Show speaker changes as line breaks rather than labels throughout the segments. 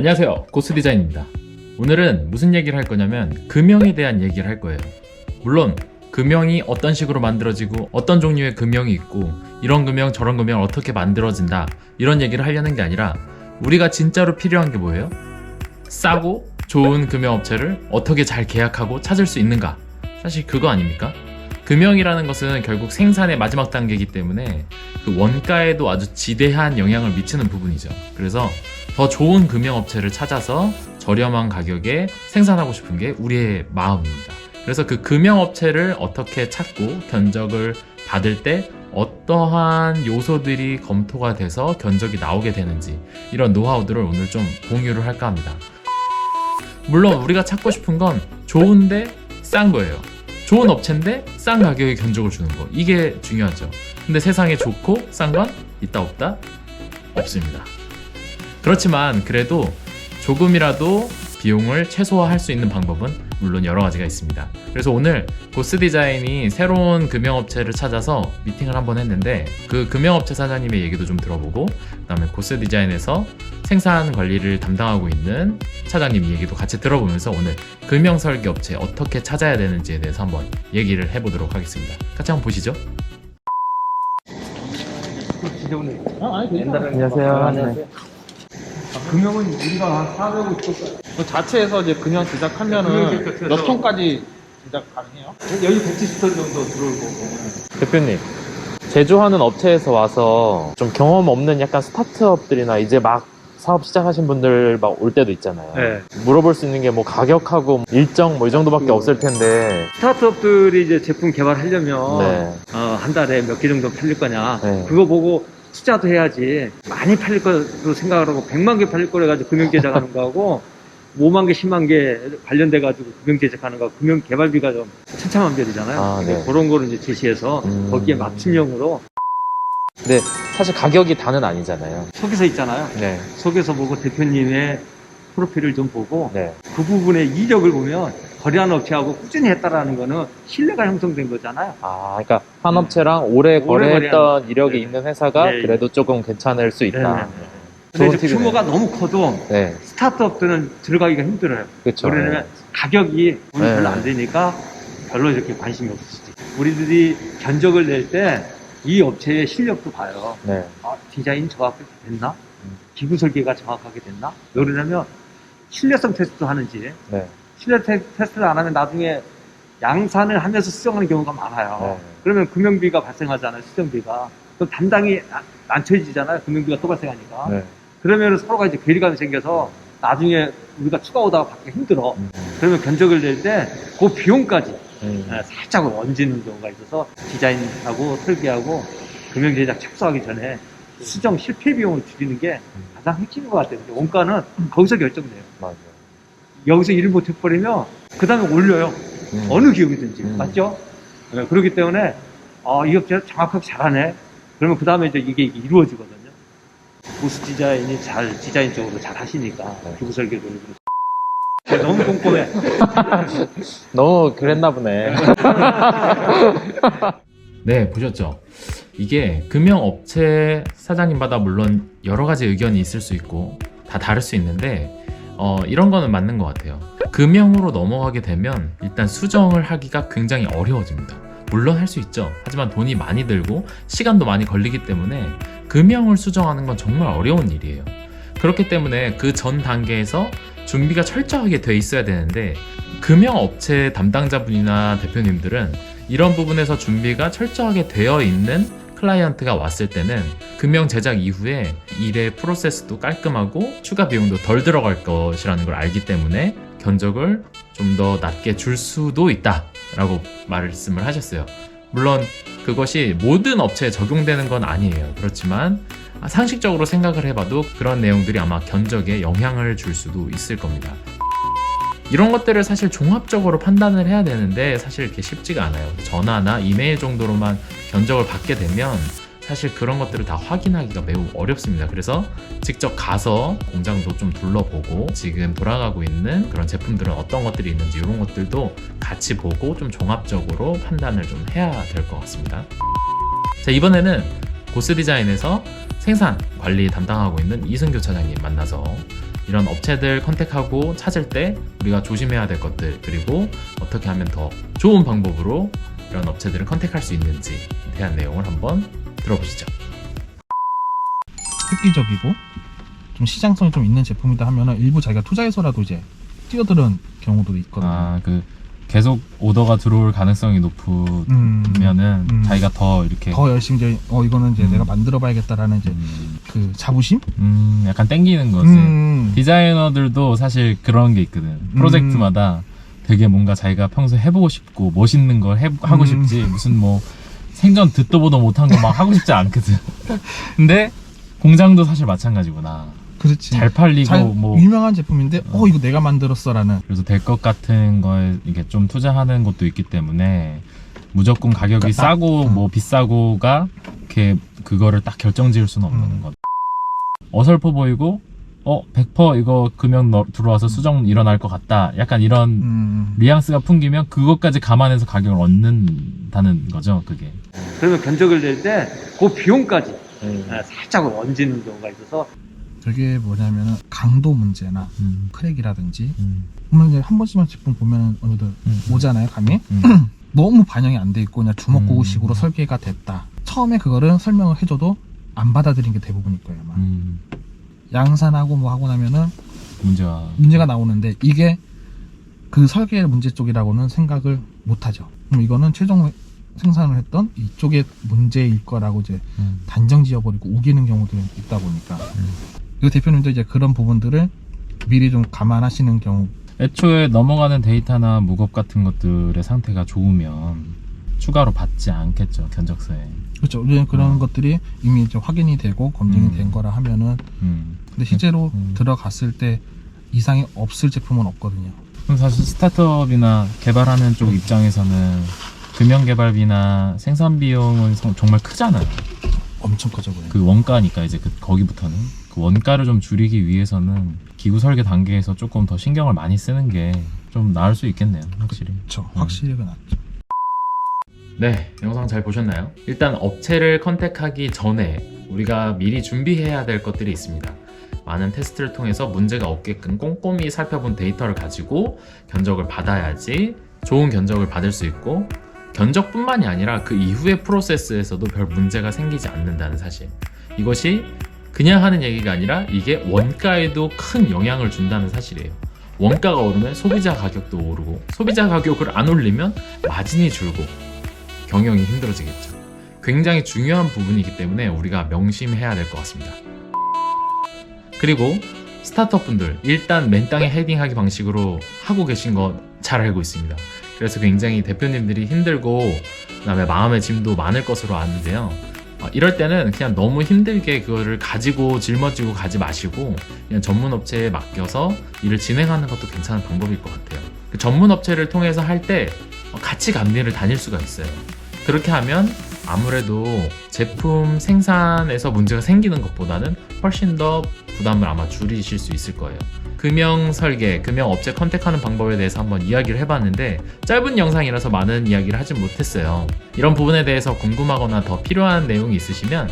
안녕하세요, 고스디자인입니다. 오늘은 무슨 얘기를 할 거냐면 금형에 대한 얘기를 할 거예요. 물론 금형이 어떤 식으로 만들어지고 어떤 종류의 금형이 있고 이런 금형 저런 금형 어떻게 만들어진다 이런 얘기를 하려는 게 아니라 우리가 진짜로 필요한 게 뭐예요? 싸고 좋은 금형 업체를 어떻게 잘 계약하고 찾을 수 있는가? 사실 그거 아닙니까? 금형이라는 것은 결국 생산의 마지막 단계이기 때문에 그 원가에도 아주 지대한 영향을 미치는 부분이죠. 그래서 더 좋은 금형 업체를 찾아서 저렴한 가격에 생산하고 싶은 게 우리의 마음입니다. 그래서 그 금형 업체를 어떻게 찾고 견적을 받을 때 어떠한 요소들이 검토가 돼서 견적이 나오게 되는지 이런 노하우들을 오늘 좀 공유를 할까 합니다. 물론 우리가 찾고 싶은 건 좋은데 싼 거예요. 좋은 업체인데 싼 가격에 견적을 주는 거, 이게 중요하죠. 근데 세상에 좋고 싼 건 있다 없다? 없습니다. 그렇지만 그래도 조금이라도 비용을 최소화할 수 있는 방법은 물론 여러 가지가 있습니다. 그래서 오늘 고스디자인이 새로운 금형업체를 찾아서 미팅을 한번 했는데 그 금형업체 사장님의 얘기도 좀 들어보고 그 다음에 고스디자인에서 생산 관리를 담당하고 있는 차장님 얘기도 같이 들어보면서 오늘 금형 설계 업체 어떻게 찾아야 되는지에 대해서 한번 얘기를 해보도록 하겠습니다. 같이 한번 보시죠.
안녕하세요.
금형은 우리가 한 450. 그 자체에서 이제 금형 제작하면은 몇 톤까지 제작 가능해요? 여기 170톤 정도 들어올 거고.
대표님, 제조하는 업체에서 와서 좀 경험 없는 약간 스타트업들이나 이제 막 사업 시작하신 분들 막 올 때도 있잖아요.
네.
물어볼 수 있는 게 뭐 가격하고 일정 뭐 이 정도밖에 없을 텐데.
스타트업들이 이제 제품 개발하려면
네.
한 달에 몇 개 정도 팔릴 거냐,
네.
그거 보고 투자도 해야지. 많이 팔릴 거로 생각을 하고 100만 개 팔릴 거래 가지고 금형 제작하는 거하고 5만 개 10만 개 관련돼 가지고 금형 제작하는 거, 금형 개발비가 좀 천차만별이잖아요.
아, 네.
그런 거를 이제 제시해서 거기에 맞춤형으로.
근데 사실 가격이 다는 아니잖아요.
속에서 있잖아요.
네.
속에서 보고 대표님의 프로필을 좀 보고
네.
그 부분의 이력을 보면 거래하는 업체하고 꾸준히 했다라는 거는 신뢰가 형성된 거잖아요.
아, 그러니까 한 업체랑 오래 거래했던
거래하는,
이력이
네.
있는 회사가
네.
그래도 조금 괜찮을 수 있다.
네네.
좋은
근데 이제
팁이네요.
규모가 너무 커도
네.
스타트업들은 들어가기가 힘들어요.
그렇죠.
왜냐면 가격이 돈이
네.
별로 안 되니까 별로 이렇게 관심이 없을 수도 있어요. 우리들이 견적을 낼 때 이 업체의 실력도 봐요.
네.
디자인 정확하게 됐나? 기구 설계가 정확하게 됐나? 그러려면 신뢰성 테스트도 하는지.
네.
신뢰 테스트를 안 하면 나중에 양산을 하면서 수정하는 경우가 많아요.
네.
그러면 금형비가 발생하잖아요. 수정비가. 그럼 담당이 난처해지잖아요. 금형비가 또 발생하니까.
네.
그러면 서로가 이제 괴리감이 생겨서 나중에 우리가 추가 오다가 받기 힘들어.
음.
그러면 견적을 낼 때 그 비용까지
음.
살짝 얹는 경우가 있어서 디자인하고 설계하고 금형 제작 착수하기 전에 수정 실패 비용을 줄이는 게 가장 핵심인 것 같아요. 원가는 거기서 결정돼요.
맞아요.
여기서 일을 못 해버리면 그 다음에 올려요. 어느 기업이든지. 맞죠? 네, 그렇기 때문에 이 업체가 정확하게 잘하네. 그러면 그 다음에 이제 이게 이루어지거든요. 보스 디자인이 디자인 쪽으로 잘 하시니까 기부 설계도 너무 꼼꼼해.
너무 그랬나 보네.
네, 보셨죠? 이게 금형 업체 사장님마다 물론 여러 가지 의견이 있을 수 있고 다 다를 수 있는데 이런 거는 맞는 것 같아요. 금형으로 넘어가게 되면 일단 수정을 하기가 굉장히 어려워집니다. 물론 할 수 있죠. 하지만 돈이 많이 들고 시간도 많이 걸리기 때문에 금형을 수정하는 건 정말 어려운 일이에요. 그렇기 때문에 그 전 단계에서 준비가 철저하게 돼 있어야 되는데 금형 업체 담당자분이나 대표님들은 이런 부분에서 준비가 철저하게 되어 있는 클라이언트가 왔을 때는 금형 제작 이후에 일의 프로세스도 깔끔하고 추가 비용도 덜 들어갈 것이라는 걸 알기 때문에 견적을 좀 더 낮게 줄 수도 있다 라고 말씀을 하셨어요. 물론 그것이 모든 업체에 적용되는 건 아니에요. 그렇지만 상식적으로 생각을 해봐도 그런 내용들이 아마 견적에 영향을 줄 수도 있을 겁니다. 이런 것들을 사실 종합적으로 판단을 해야 되는데 사실 이렇게 쉽지가 않아요. 전화나 이메일 정도로만 견적을 받게 되면 사실 그런 것들을 다 확인하기가 매우 어렵습니다. 그래서 직접 가서 공장도 좀 둘러보고 지금 돌아가고 있는 그런 제품들은 어떤 것들이 있는지 이런 것들도 같이 보고 좀 종합적으로 판단을 좀 해야 될 것 같습니다. 자, 이번에는 고스디자인에서 생산 관리 담당하고 있는 이승교 차장님 만나서 이런 업체들 컨택하고 찾을 때 우리가 조심해야 될 것들, 그리고 어떻게 하면 더 좋은 방법으로 이런 업체들을 컨택할 수 있는지에 대한 내용을 한번 들어보시죠.
획기적이고 좀 시장성이 좀 있는 제품이다 하면은 일부 자기가 투자해서라도 이제 뛰어드는 경우도 있거든요.
그 계속 오더가 들어올 가능성이 높으면은 자기가 더 이렇게
더 열심히 이제 이거는 이제 내가 만들어봐야겠다라는 이제 그 자부심?
약간 땡기는 거지. 디자이너들도 사실 그런 게 있거든. 프로젝트마다 되게 뭔가 자기가 평소에 해보고 싶고 멋있는 걸 하고 싶지, 무슨 뭐 생전 듣도 보도 못한 거 막 하고 싶지 않거든. 근데 공장도 사실 마찬가지구나.
그렇지.
잘 팔리고
잘
뭐
유명한 제품인데 이거 내가 만들었어라는.
그래서 될 것 같은 거에 이게 좀 투자하는 것도 있기 때문에 무조건 가격이
그러니까
싸고 뭐 비싸고가 이렇게 그거를 딱 결정지을 수는 없는 것. 어설퍼 보이고 100% 이거 금연 들어와서 수정 일어날 것 같다, 약간 이런 뉘앙스가 풍기면 그것까지 감안해서 가격을 얻는다는 거죠, 그게.
그러면 견적을 낼 때 그 비용까지 살짝 얹는 경우가 있어서
저게 뭐냐면은 강도 문제나 크랙이라든지 보면 이제 한 번씩만 제품 보면 어느 정도 오잖아요, 감이. 너무 반영이 안 돼 있고 그냥 주먹구구식으로 설계가 됐다. 처음에 그거를 설명을 해줘도 안 받아들인 게 대부분일 거예요, 아마. 양산하고 뭐 하고 나면은 문제가 나오는데 이게 그 설계 문제 쪽이라고는 생각을 못 하죠. 그럼 이거는 최종 생산을 했던 이쪽의 문제일 거라고 이제 단정 지어버리고 우기는 경우들이 있다 보니까 이 대표님도 이제 그런 부분들을 미리 좀 감안하시는 경우.
애초에 넘어가는 데이터나 무겁 같은 것들의 상태가 좋으면 추가로 받지 않겠죠, 견적서에.
그렇죠. 우리는 그런 것들이 이미 이제 확인이 되고 검증이 된 거라 하면은 근데 실제로 들어갔을 때 이상이 없을 제품은 없거든요.
그럼 사실 스타트업이나 개발하는 쪽 입장에서는 금연 개발비나 생산 비용은 정말 크잖아요.
엄청 커져 보여요.
그 원가니까 이제 거기부터는 그 원가를 좀 줄이기 위해서는 기구 설계 단계에서 조금 더 신경을 많이 쓰는 게 좀 나을 수 있겠네요, 확실히.
그렇죠. 확실히 낫죠.
네, 영상 잘 보셨나요? 일단 업체를 컨택하기 전에 우리가 미리 준비해야 될 것들이 있습니다. 많은 테스트를 통해서 문제가 없게끔 꼼꼼히 살펴본 데이터를 가지고 견적을 받아야지 좋은 견적을 받을 수 있고, 견적뿐만이 아니라 그 이후의 프로세스에서도 별 문제가 생기지 않는다는 사실. 이것이 그냥 하는 얘기가 아니라 이게 원가에도 큰 영향을 준다는 사실이에요. 원가가 오르면 소비자 가격도 오르고, 소비자 가격을 안 올리면 마진이 줄고 경영이 힘들어지겠죠. 굉장히 중요한 부분이기 때문에 우리가 명심해야 될 것 같습니다. 그리고 스타트업 분들 일단 맨 땅에 헤딩하기 방식으로 하고 계신 거 잘 알고 있습니다. 그래서 굉장히 대표님들이 힘들고 그다음에 마음의 짐도 많을 것으로 아는데요. 이럴 때는 그냥 너무 힘들게 그거를 가지고 짊어지고 가지 마시고 그냥 전문 업체에 맡겨서 일을 진행하는 것도 괜찮은 방법일 것 같아요. 그 전문 업체를 통해서 할 때 같이 감리를 다닐 수가 있어요. 그렇게 하면 아무래도 제품 생산에서 문제가 생기는 것보다는 훨씬 더 부담을 아마 줄이실 수 있을 거예요. 금형 설계, 금형 업체 컨택하는 방법에 대해서 한번 이야기를 해봤는데 짧은 영상이라서 많은 이야기를 하진 못했어요. 이런 부분에 대해서 궁금하거나 더 필요한 내용이 있으시면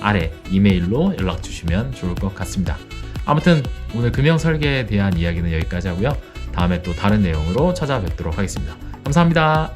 아래 이메일로 연락 주시면 좋을 것 같습니다. 아무튼 오늘 금형 설계에 대한 이야기는 여기까지 하고요. 다음에 또 다른 내용으로 찾아뵙도록 하겠습니다. 감사합니다.